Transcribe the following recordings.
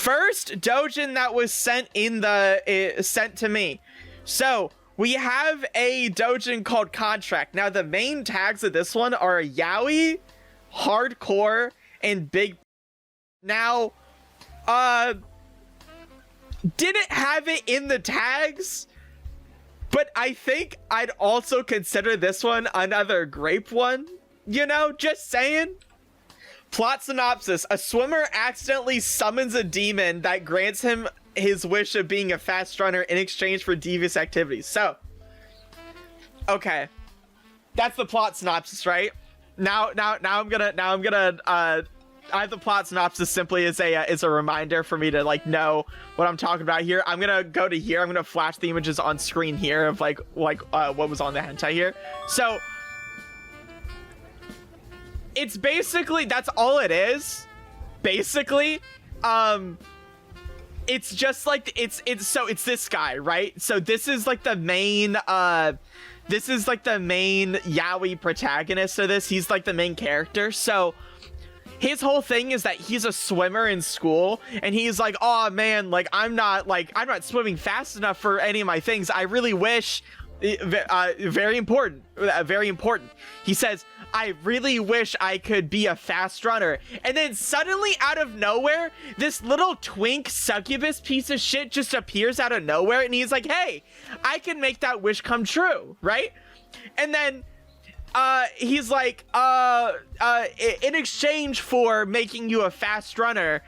first doujin that was sent sent to me. So we have a doujin called Contract. Now the main tags of this one are yaoi, hardcore, and big. Now, didn't have it in the tags, but I think I'd also consider this one another grape one. You know, just saying. Plot synopsis: a swimmer accidentally summons a demon that grants him his wish of being a fast runner in exchange for devious activities. So, okay, that's the plot synopsis, right? Now I'm gonna I have the plot synopsis simply as a reminder for me to like know what I'm talking about here. I'm gonna go to here. I'm gonna flash the images on screen here of like what was on the hentai here. So it's basically, that's all it is. Basically, it's just like it's this guy, right? So this is like the main yaoi protagonist of this. He's like the main character. So his whole thing is that he's a swimmer in school, and he's like, oh man, like I'm not swimming fast enough for any of my things. I really wish, very important. He says, I really wish I could be a fast runner. And then suddenly out of nowhere, this little twink succubus piece of shit just appears out of nowhere, and he's like, hey, I can make that wish come true, right? And then he's like, in exchange for making you a fast runner,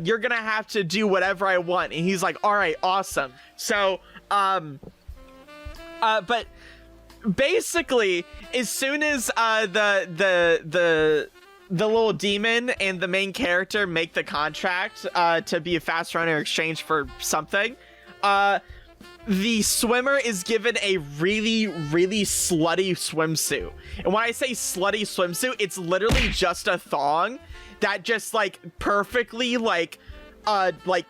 you're gonna have to do whatever I want. And he's like, all right, awesome. So, but basically, as soon as the little demon and the main character make the contract to be a fast runner in exchange for something, the swimmer is given a really, really slutty swimsuit. And when I say slutty swimsuit, it's literally just a thong that just like perfectly like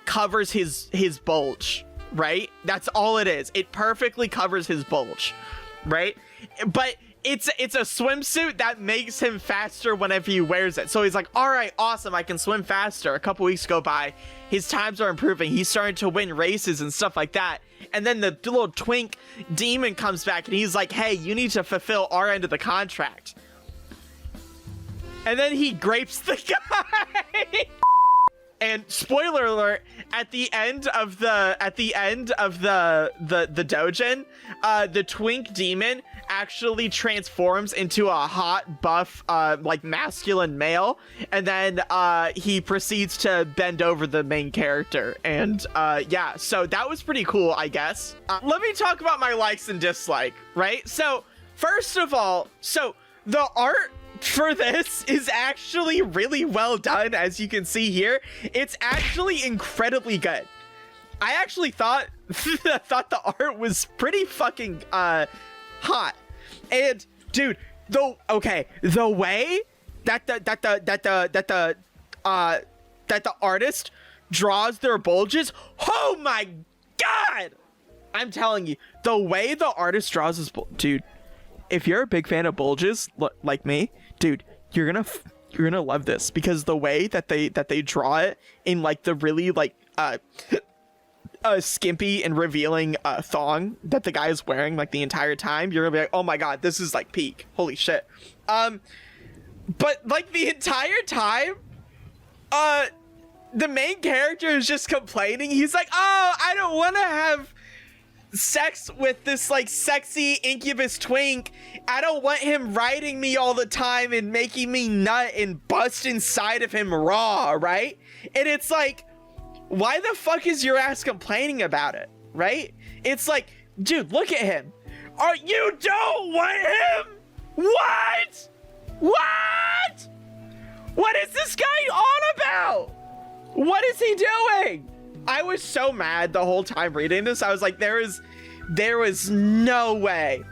covers his bulge, right? That's all it is. It perfectly covers his bulge, right? But it's a swimsuit that makes him faster whenever he wears it. So he's like, all right, awesome, I can swim faster. A couple weeks go by, his times are improving, he's starting to win races and stuff like that. And then the little twink demon comes back, and he's like, hey, you need to fulfill our end of the contract. And then he grapes the guy. And spoiler alert, at the end of the doujin, the twink demon actually transforms into a hot, buff, like masculine male, and then he proceeds to bend over the main character. And yeah, so that was pretty cool, I guess. Let me talk about my likes and dislike, right? So first of all, so the art for this is actually really well done. As you can see here, it's actually incredibly good. I actually thought the art was pretty fucking hot. And dude, the way that the artist draws their bulges, oh my god, I'm telling you, the way the artist draws his dude, if you're a big fan of bulges like me, dude, you're gonna love this, because the way that they draw it in like the really like skimpy and revealing thong that the guy is wearing like the entire time, you're gonna be like, oh my god, this is like peak, holy shit. But like the entire time, the main character is just complaining. He's like, oh, I don't want to have sex with this like sexy incubus twink. I don't want him riding me all the time and making me nut and bust inside of him raw, right? And it's like, why the fuck is your ass complaining about it, right? It's like, dude, look at him. You don't want him? What? What is this guy on about? What is he doing? I was so mad the whole time reading this. I was like, there was no way.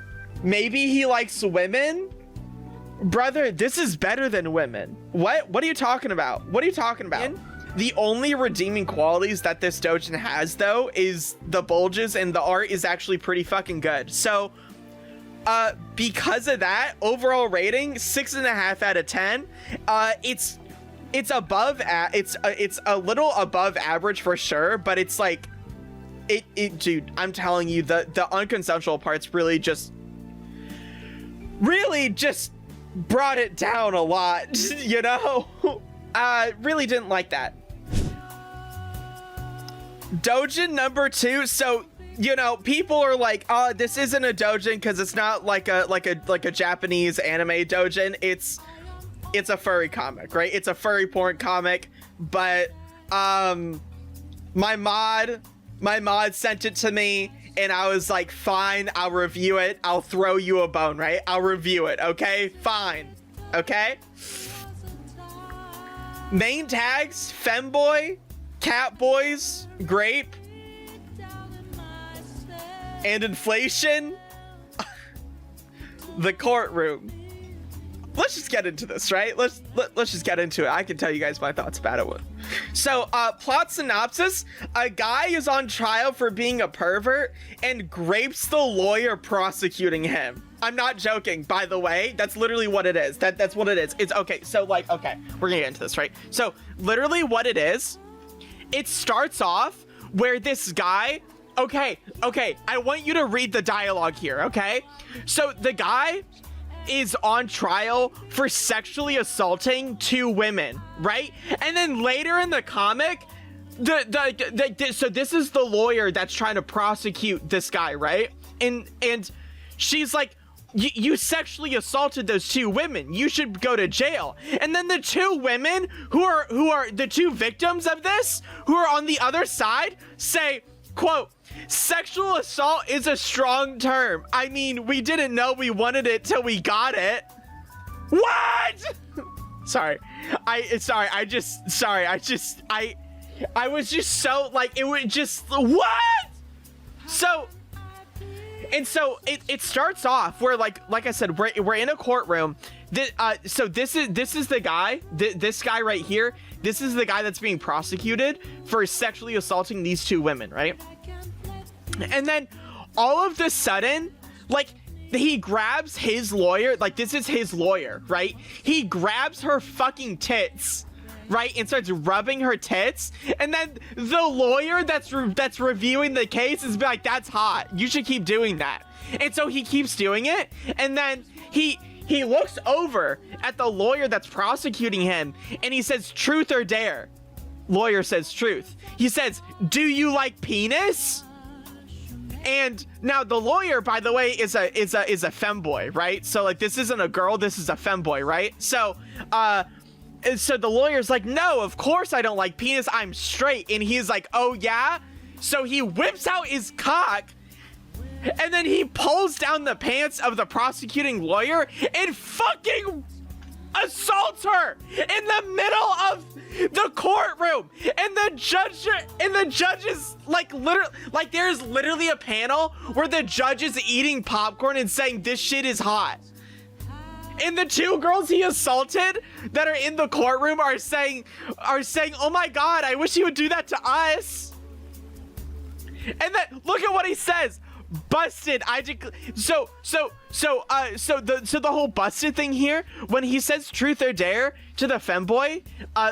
Maybe he likes women? Brother, this is better than women. What are you talking about? What are you talking about? The only redeeming qualities that this doujin has, though, is the bulges, and the art is actually pretty fucking good. So, because of that, overall rating, 6.5 out of 10. It's it's above it's a little above average for sure, but it's like dude, I'm telling you, the unconsensual parts really just brought it down a lot. You know, really didn't like that. Doujin number 2. So, you know, people are like, oh, this isn't a doujin because it's not like a Japanese anime doujin. It's a furry comic, right? It's a furry porn comic. But my mod sent it to me, and I was like, fine, I'll review it. I'll throw you a bone, right? I'll review it, okay? Fine, okay? Main tags: femboy, catboys, grape, and inflation. The courtroom. Let's just get into this, right? Let's just get into it. I can tell you guys my thoughts about it. So, plot synopsis: a guy is on trial for being a pervert and grapes the lawyer prosecuting him. I'm not joking, by the way. That's literally what it is. That's what it is. It's okay. So, like, okay, we're gonna get into this, right? So, literally, what it is, it starts off where this guy. Okay, I want you to read the dialogue here, okay? So, the guy is on trial for sexually assaulting 2 women, right? And then later in the comic, so this is the lawyer that's trying to prosecute this guy, right? And she's like, you sexually assaulted those 2 women. You should go to jail. And then the 2 women who are the 2 victims of this, who are on the other side, say, quote, "Sexual assault is a strong term. I mean, we didn't know we wanted it till we got it." What? I was just so like, it would just, what? So it starts off where like I said, we're in a courtroom. So this is the guy, this guy right here. This is the guy that's being prosecuted for sexually assaulting these 2 women, right? And then all of the sudden, like, he grabs his lawyer, like, this is his lawyer, right? He grabs her fucking tits, right? And starts rubbing her tits. And then the lawyer that's reviewing the case is like, "That's hot. You should keep doing that." And so he keeps doing it. And then he looks over at the lawyer that's prosecuting him, and he says, "Truth or dare?" Lawyer says, "Truth." He says, "Do you like penis?" And now the lawyer, by the way, is a femboy, right? So like, this isn't a girl, this is a femboy, right? So so the lawyer's like, "No, of course I don't like penis. I'm straight." And he's like, "Oh yeah?" So he whips out his cock, and then he pulls down the pants of the prosecuting lawyer and fucking assaults her in the middle of the courtroom. And the judge is like, literally, like, there's literally a panel where the judge is eating popcorn and saying, "This shit is hot." And the 2 girls he assaulted that are in the courtroom are saying, "Oh my god, I wish he would do that to us." And then look at what he says. "Busted. So the whole busted thing here, when he says truth or dare to the femboy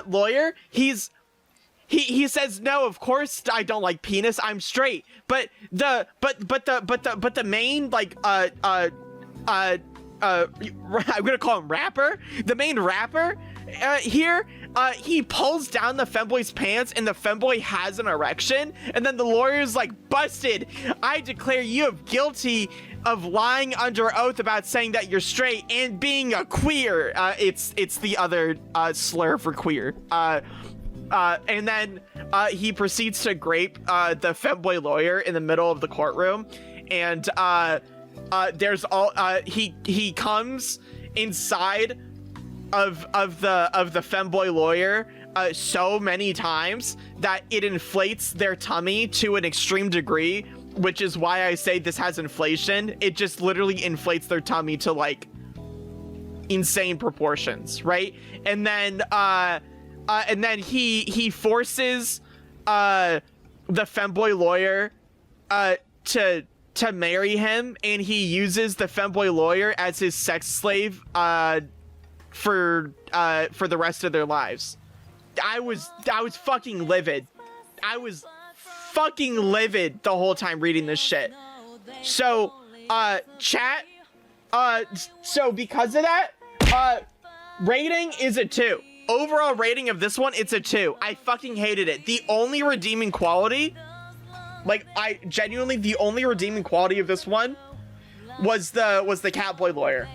lawyer, he says, "No, of course I don't like penis. I'm straight." But the main, like, I'm gonna call him rapper. The main rapper here, he pulls down the femboy's pants, and the femboy has an erection. And then the lawyer's like, "Busted. I declare you of guilty of lying under oath about saying that you're straight and being a queer." It's the other slur for queer. And then he proceeds to grape the femboy lawyer in the middle of the courtroom. And there's all he comes inside of the femboy lawyer so many times that it inflates their tummy to an extreme degree, which is why I say this has inflation. It just literally inflates their tummy to like insane proportions, right? And then he forces the femboy lawyer to marry him, and he uses the femboy lawyer as his sex slave for the rest of their lives. I was fucking livid. I was fucking livid the whole time reading this shit. So, chat, so because of that, rating is a 2. Overall rating of this one, it's a 2. I fucking hated it. The only redeeming quality, like, genuinely, the only redeeming quality of this one was the Catboy lawyer.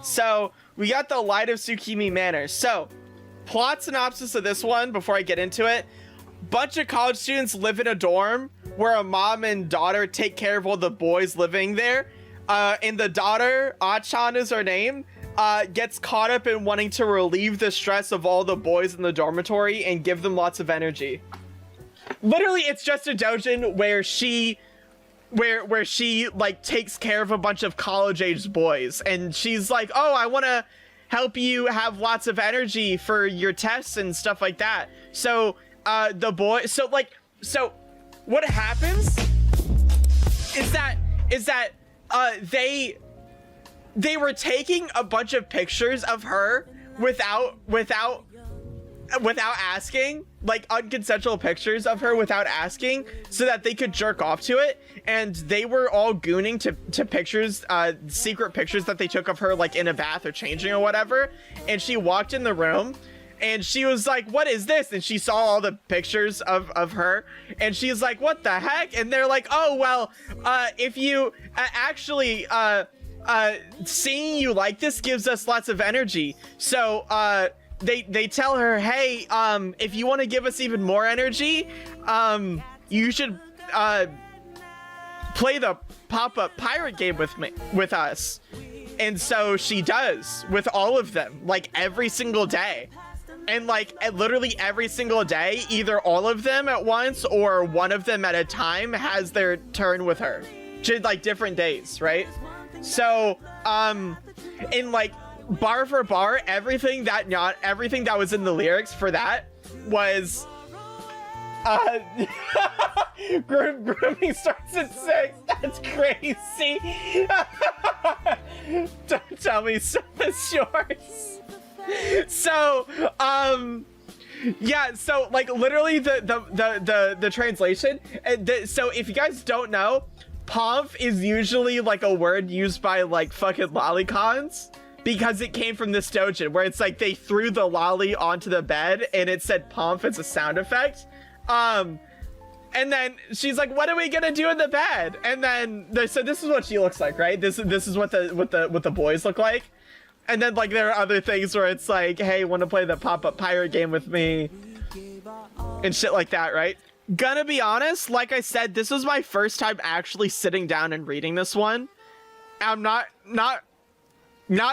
So, we got the Light of Sukimi Manor. So, plot synopsis of this one, before I get into it. Bunch of college students live in a dorm where a mom and daughter take care of all the boys living there. And the daughter, Achan is her name, gets caught up in wanting to relieve the stress of all the boys in the dormitory and give them lots of energy. Literally, it's just a doujin where she like takes care of a bunch of college-aged boys, and she's like, oh, I want to help you have lots of energy for your tests and stuff like that. So the boy, so what happens is that they were taking a bunch of pictures of her without asking, like unconsensual pictures of her without asking, so that they could jerk off to it. And they were all gooning to pictures, secret pictures that they took of her, like in a bath or changing or whatever. And she walked in the room and she was like, what is this? And she saw all the pictures of her, and she's like, what the heck? And they're like, oh, well, if you actually seeing you like this gives us lots of energy. So they tell her, hey, if you want to give us even more energy, you should play the pop-up pirate game with us. And so she does, with all of them, like every single day. And like literally every single day, either all of them at once or one of them at a time has their turn with her, like different days, right? So in like bar for bar, everything that was in the lyrics for that was grooming starts at 6. That's crazy. Don't tell me so it's yours. So yeah, so like literally the translation, so if you guys don't know, pomf is usually like a word used by like fucking lolicons, because it came from this doujin where it's like they threw the lolly onto the bed and it said pomf as a sound effect. And then she's like, what are we gonna do in the bed? And then so this is what she looks like, right? This is what the boys look like. And then like there are other things where it's like, hey, want to play the pop-up pirate game with me and shit like that, right? Gonna be honest, like I said, this was my first time actually sitting down and reading this one. I'm not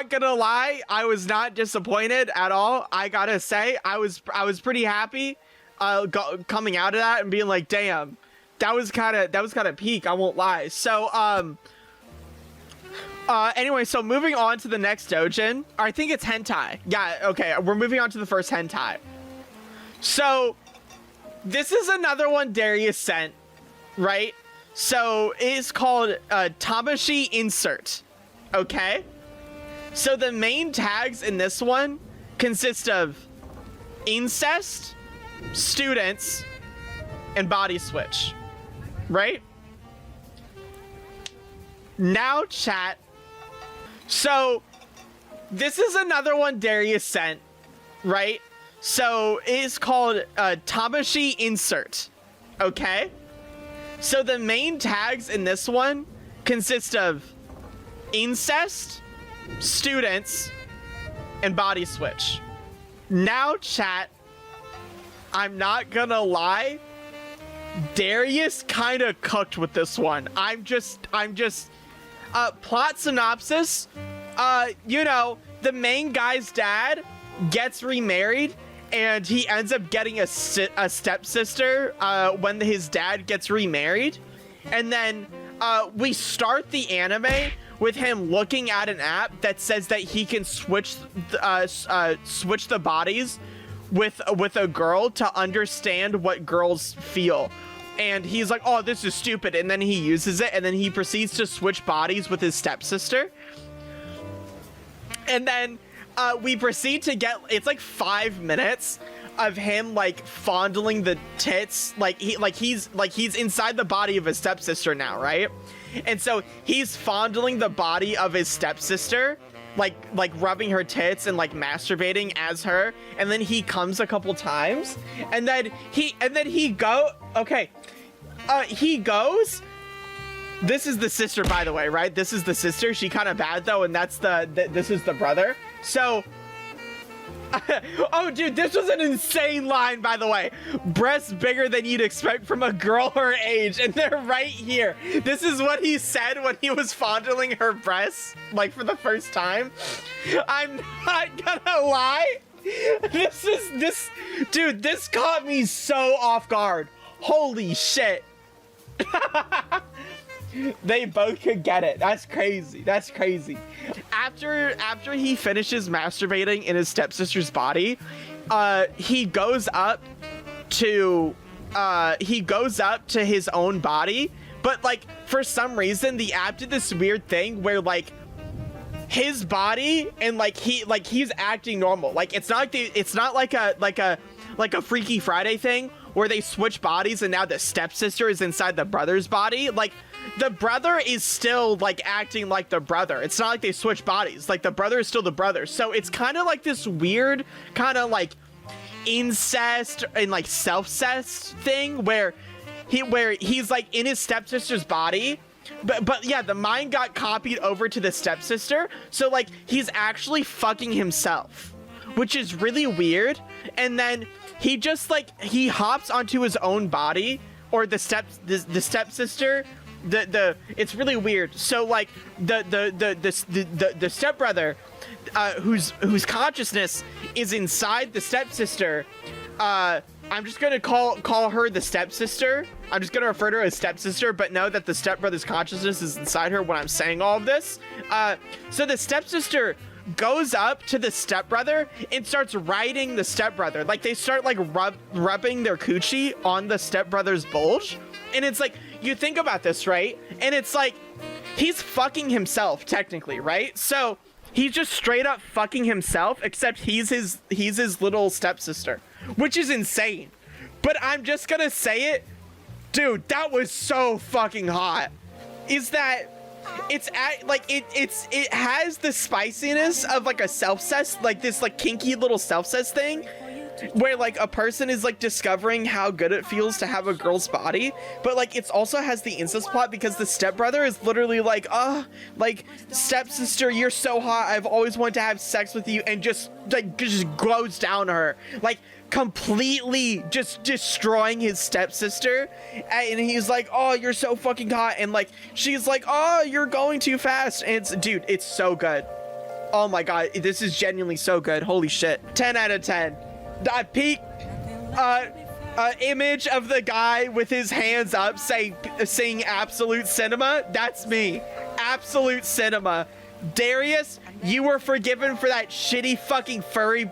gonna lie, I was not disappointed at all. I gotta say, I was pretty happy coming out of that and being like, damn, that was kind of peak, I won't lie. So anyway, so moving on to the next doujin. I think it's hentai. Yeah, okay, we're moving on to the first hentai. So this is another one Darius sent, right? So it's called Tamashii Insert. Okay? So the main tags in this one consist of incest, students, and body switch. Right? Now, chat. So this is another one Darius sent, right? So it's called Tamashii Insert. Okay? So the main tags in this one consist of incest, students, and body switch. Now, chat, I'm not gonna lie, Darius kind of cooked with this one. I'm just plot synopsis, you know, the main guy's dad gets remarried and he ends up getting a stepsister when his dad gets remarried. And then we start the anime with him looking at an app that says that he can switch the bodies with a girl to understand what girls feel. And he's like, oh, this is stupid. And then he uses it, and then he proceeds to switch bodies with his stepsister. And then we proceed to get, it's like 5 minutes of him like fondling the tits, he's inside the body of his stepsister now, right? And so he's fondling the body of his stepsister, like rubbing her tits and like masturbating as her, and then he comes a couple times, and then he goes. This is the sister, by the way, right? This is the sister. She kind of bad though, and that's this is the brother. So, oh dude, this was an insane line, by the way. Breasts bigger than you'd expect from a girl her age, and they're right here. This is what he said when he was fondling her breasts, like for the first time. I'm not gonna lie. Dude, this caught me so off guard. Holy shit. They both could get it. That's crazy. That's crazy. After he finishes masturbating in his stepsister's body, he goes up to his own body, but like for some reason the app did this weird thing where like his body and he's acting normal. Like it's not like a Freaky Friday thing where they switch bodies and now the stepsister is inside the brother's body. Like the brother is still like acting like the brother. It's not like they switch bodies. Like the brother is still the brother. So it's kind of like this weird kind of like incest and like self-cest thing where he's like in his stepsister's body. But yeah, the mind got copied over to the stepsister. So like he's actually fucking himself, which is really weird. And then he just like he hops onto his own body, or the stepsister. It's really weird. So like the stepbrother, whose consciousness is inside the stepsister. I'm just gonna call her the stepsister. I'm just gonna refer to her as stepsister, but know that the stepbrother's consciousness is inside her when I'm saying all of this. So the stepsister goes up to the stepbrother and starts riding the stepbrother. Like they start like rubbing their coochie on the stepbrother's bulge. And it's like, you think about this, right? And it's like, he's fucking himself technically, right? So he's just straight up fucking himself, except he's his little stepsister, which is insane. But I'm just gonna say it, dude, that was so fucking hot. Is that it has the spiciness of like a self-cess, like this like kinky little self-cess thing, where like a person is like discovering how good it feels to have a girl's body, but like it also has the incest plot because the stepbrother is literally like, like stepsister, you're so hot, I've always wanted to have sex with you, and just goes down her, like completely just destroying his stepsister. And he's like, oh, you're so fucking hot, and like she's like, oh, you're going too fast. And it's, dude, it's so good. Oh my god, this is genuinely so good. Holy shit. 10 out of 10. That peak image of the guy with his hands up saying absolute cinema. That's me. Absolute cinema. Darius, you were forgiven for that shitty fucking furry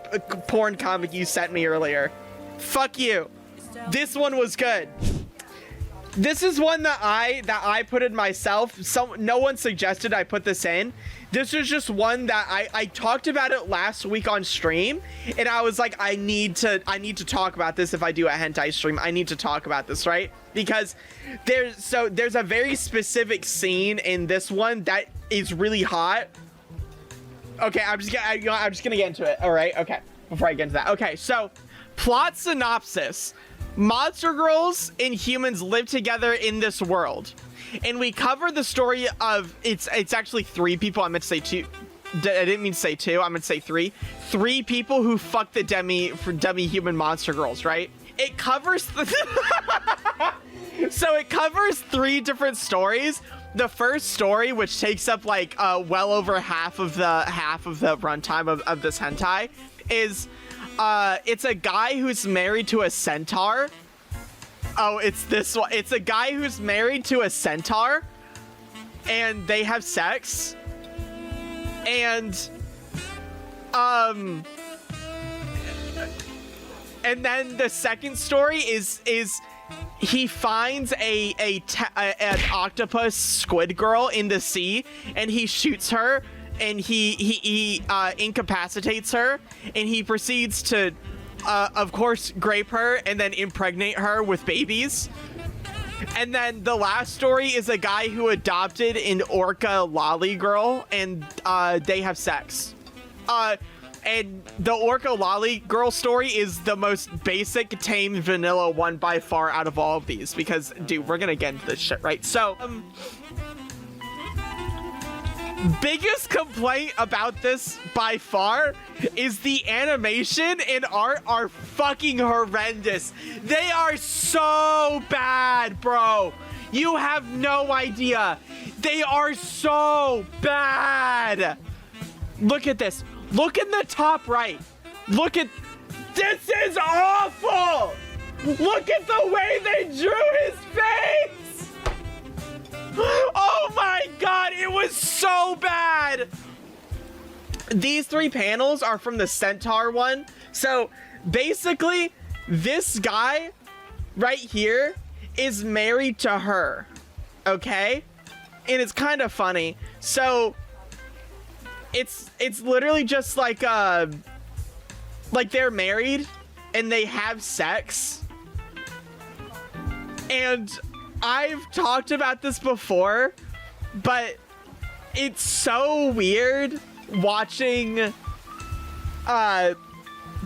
porn comic you sent me earlier. Fuck you. This one was good. This is one that I put in myself. No one suggested I put this in. This is just one that I talked about it last week on stream, and I was like, I need to talk about this if I do a hentai stream. I need to talk about this, right? Because there's a very specific scene in this one that is really hot. Okay, I'm just gonna get into it. All right, okay. Before I get into that, okay. So, plot synopsis: monster girls and humans live together in this world. And we cover the story of, it's actually 3 people. I meant to say 2. I didn't mean to say 2. I meant to say 3. 3 people who fuck the demi human monster girls, right? It covers so it covers 3 different stories. The first story, which takes up like well over half of the runtime of this hentai, is it's a guy who's married to a centaur. Oh, it's this one. It's a guy who's married to a centaur, and they have sex. And then the second story is he finds an octopus squid girl in the sea, and he shoots her, and he incapacitates her, and he proceeds to of course, grape her and then impregnate her with babies. And then the last story is a guy who adopted an orca lolly girl, and they have sex. And the orca lolly girl story is the most basic, tame, vanilla one by far out of all of these. Because, dude, we're gonna get into this shit, right? So, biggest complaint about this by far is the animation and art are fucking horrendous. They are so bad, bro. You have no idea. They are so bad. Look at this. Look in the top right. Look at... This is awful! Look at the way they drew his face! Oh my god, it was so bad! These 3 panels are from the Centaur one. So, basically, this guy right here is married to her. Okay? And it's kind of funny. So... It's literally just like they're married and they have sex. And I've talked about this before, but it's so weird watching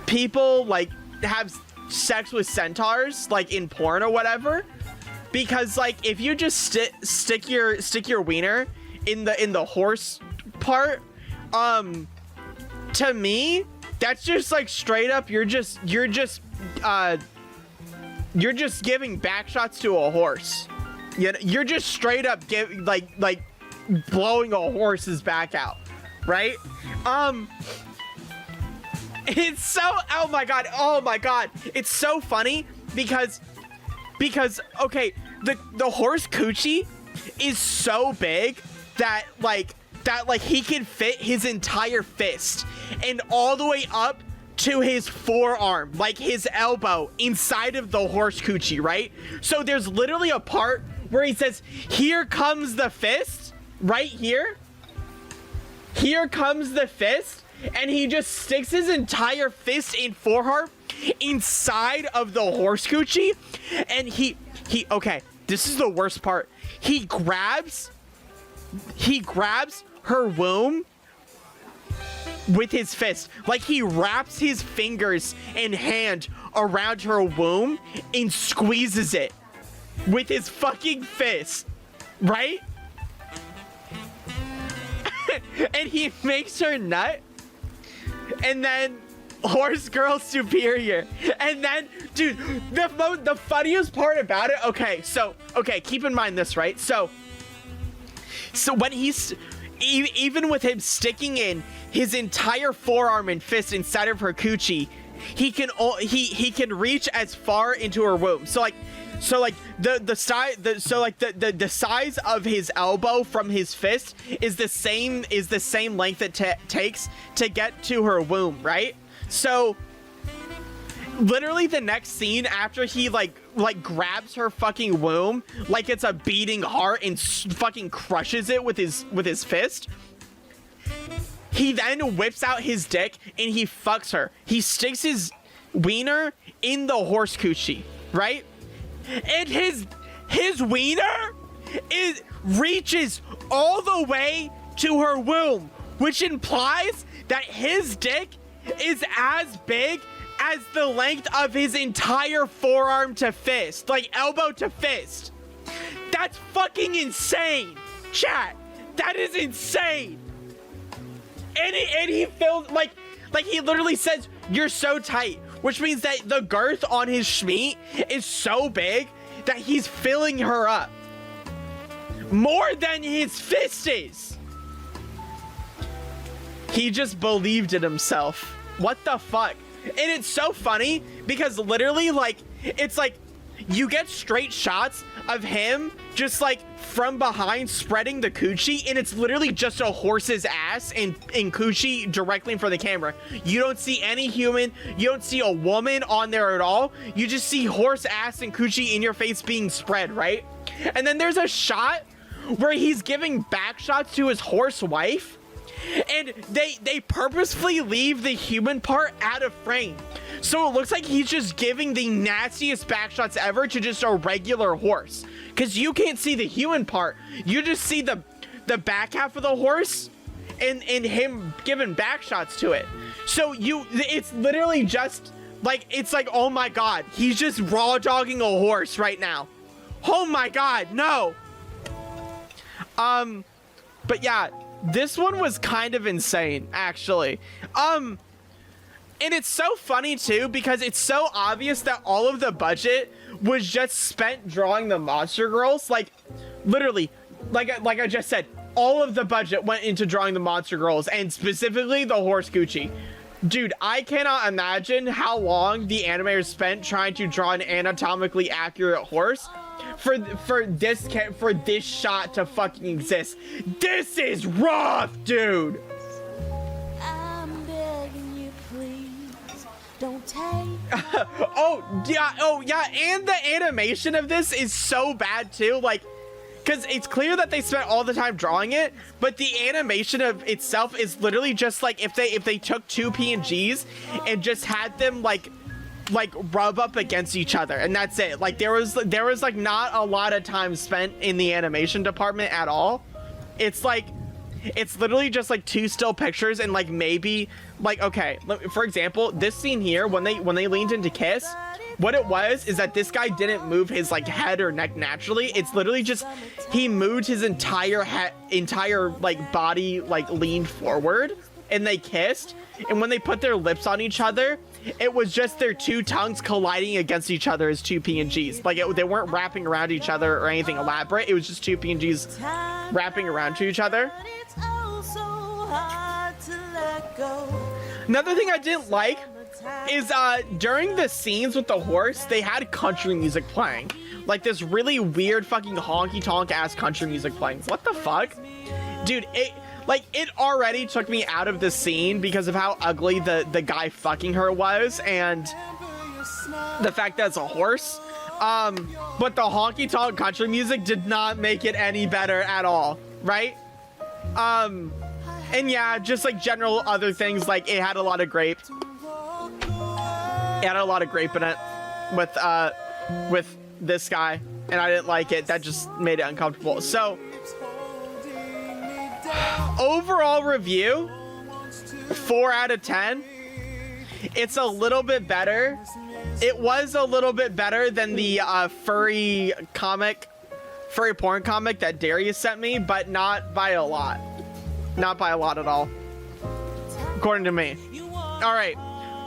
people like have sex with centaurs like in porn or whatever, because like if you just stick your wiener in the horse part, to me, that's just like straight up, you're just giving back shots to a horse. You're just straight up like blowing a horse's back out, right? It's so, oh my god, it's so funny because okay, the horse coochie is so big that he can fit his entire fist and all the way up to his forearm, like his elbow, inside of the horse coochie, right? So there's literally a part where he says, "Here comes the fist," right here. Here comes the fist, and he just sticks his entire fist and forearm inside of the horse coochie, and he okay, this is the worst part. He grabs her womb with his fist. Like he wraps his fingers and hand around her womb and squeezes it with his fucking fist, right? And he makes her nut, and then horse girl superior. And then, dude, the funniest part about it, okay, keep in mind this, right? So when he's even with him sticking in his entire forearm and fist inside of her coochie, he can reach as far into her womb. So the size of his elbow from his fist is the same length it takes to get to her womb, right? So literally the next scene after he like grabs her fucking womb like it's a beating heart and fucking crushes it with his fist, he then whips out his dick and he fucks her. He sticks his wiener in the horse coochie, right? And his wiener reaches all the way to her womb, which implies that his dick is as big as the length of his entire forearm to fist, like elbow to fist. That's fucking insane, chat. That is insane. And he feels like he literally says, "You're so tight," which means that the girth on his schmeat is so big that he's filling her up more than his fist is. He just believed in himself. What the fuck? And it's so funny because literally, like, it's like you get straight shots of him just like from behind spreading the coochie, and it's literally just a horse's ass and coochie directly in front of the camera. You don't see any human, you don't see a woman on there at all. You just see horse ass and coochie in your face being spread, right? And then there's a shot where he's giving back shots to his horse wife, and they purposefully leave the human part out of frame. So it looks like he's just giving the nastiest backshots ever to just a regular horse. Because you can't see the human part. You just see the back half of the horse and him giving backshots to it. So it's literally just like, it's like, oh my God, he's just raw dogging a horse right now. Oh my God, no. But yeah, this one was kind of insane, actually. And it's so funny too, because it's so obvious that all of the budget was just spent drawing the monster girls. Like, literally, like I just said, all of the budget went into drawing the monster girls, and specifically the horse Gucci. Dude, I cannot imagine how long the animators spent trying to draw an anatomically accurate horse for this shot to fucking exist. This is rough, dude. I'm begging you, please, don't take. Oh yeah, and the animation of this is so bad too. Like, because it's clear that they spent all the time drawing it, but the animation of itself is literally just like if they took two PNGs and just had them like rub up against each other, and that's it. Like there was like not a lot of time spent in the animation department at all. It's like, it's literally just like two still pictures and like maybe like, okay, for example, this scene here when they leaned into kiss, what it was is that this guy didn't move his like head or neck naturally. It's literally just he moved his entire like body, like leaned forward, and they kissed. And when they put their lips on each other, it was just their two tongues colliding against each other as two PNGs. Like they weren't wrapping around each other or anything elaborate. It was just two PNGs wrapping around to each other. Another thing I didn't like is during the scenes with the horse, they had country music playing. Like this really weird fucking honky tonk ass country music playing. What the fuck? Dude, it already took me out of the scene because of how ugly the guy fucking her was, and the fact that it's a horse. But the honky tonk country music did not make it any better at all, right? And yeah, just like general other things, like it had a lot of grape. It had a lot of grape in it with this guy, and I didn't like it. That just made it uncomfortable. So overall review, 4 out of 10. It's a little bit better. It was a little bit better than the furry porn comic that Darius sent me, but not by a lot. Not by a lot at all, according to me. All right,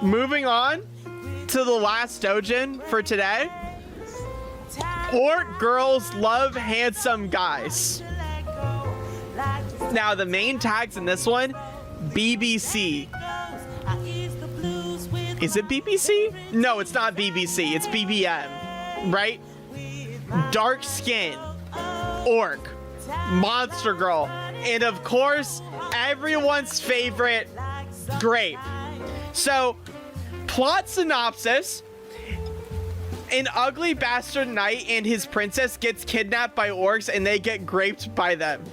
moving on to the last doujin for today. Orc Girls love handsome guys. Now the main tags in this one, BBC. Is it BBC? No, it's not BBC. It's BBM, right? Dark skin, orc, monster girl, and of course, everyone's favorite, grape. So, plot synopsis: an ugly bastard knight and his princess gets kidnapped by orcs and they get graped by them.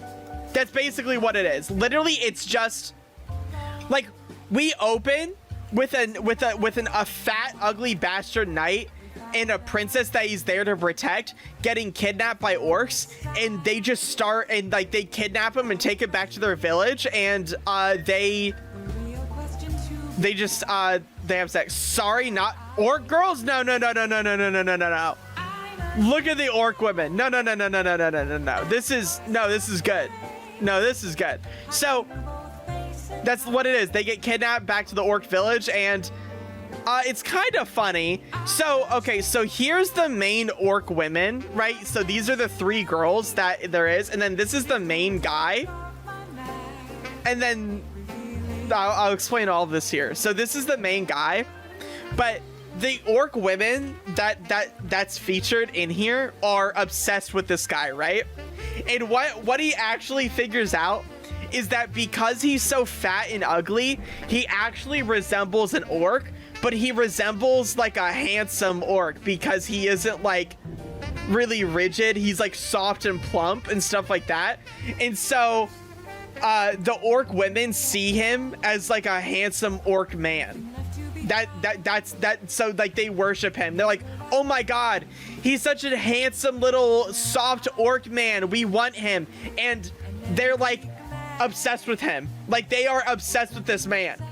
That's basically what it is. Literally, it's just like we open with a fat ugly bastard knight and a princess that he's there to protect getting kidnapped by orcs, and they just start and like they kidnap him and take him back to their village, and they have sex. Sorry, not Orc Girls. No. Look at the orc women. No. This is good. No, this is good. So that's what it is. They get kidnapped back to the orc village, and it's kind of funny. So, okay, so here's the main orc women, right? So these are the 3 girls that there is, and then this is the main guy. And then I'll explain all of this here. So this is the main guy, but the orc women that's featured in here are obsessed with this guy, right? And what he actually figures out is that because he's so fat and ugly, he actually resembles an orc, but he resembles like a handsome orc because he isn't like really rigid. He's like soft and plump and stuff like that. And so the orc women see him as like a handsome orc man. so like they worship him. They're like, oh my god, he's such a handsome little soft orc man, we want him. And they're like obsessed with him. Like they are obsessed with this man.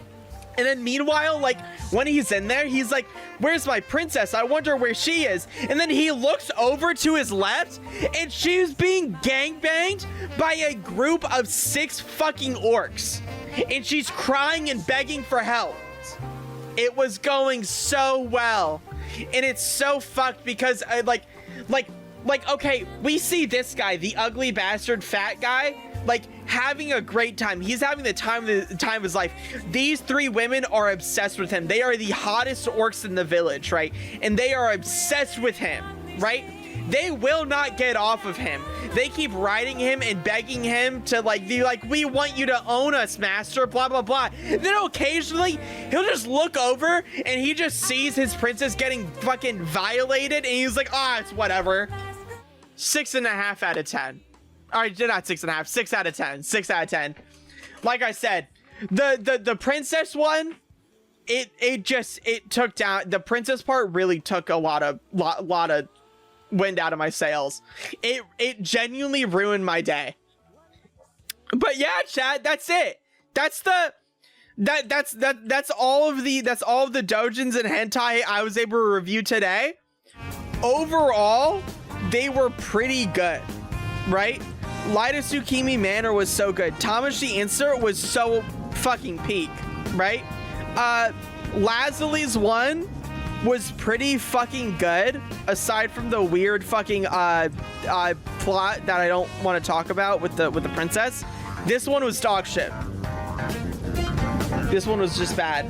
And then meanwhile, like when he's in there, he's like, where's my princess? I wonder where she is. And then he looks over to his left and she's being gangbanged by a group of 6 fucking orcs. And she's crying and begging for help. It was going so well. And it's so fucked because okay, we see this guy, the ugly bastard fat guy, like having a great time. He's having the time of his life. These 3 women are obsessed with him. They are the hottest orcs in the village, right? And they are obsessed with him, right? They will not get off of him. They keep riding him and begging him to like be like, we want you to own us, master, blah blah blah. Then occasionally he'll just look over and he just sees his princess getting fucking violated and he's like, ah, it's whatever. 6.5 out of 10. All right, not 6.5, 6 out of 10. 6 out of 10. Like I said, the princess one, it took down, the princess part really took a lot of wind out of my sails. It genuinely ruined my day. But yeah, chat, that's it. That's all of the doujins and hentai I was able to review today. Overall, they were pretty good, right? Light of Sukimi Manor was so good. Tamashii Insert was so fucking peak, right? Lazuli's one was pretty fucking good, aside from the weird fucking plot that I don't want to talk about with the princess. This one was dog shit. This one was just bad.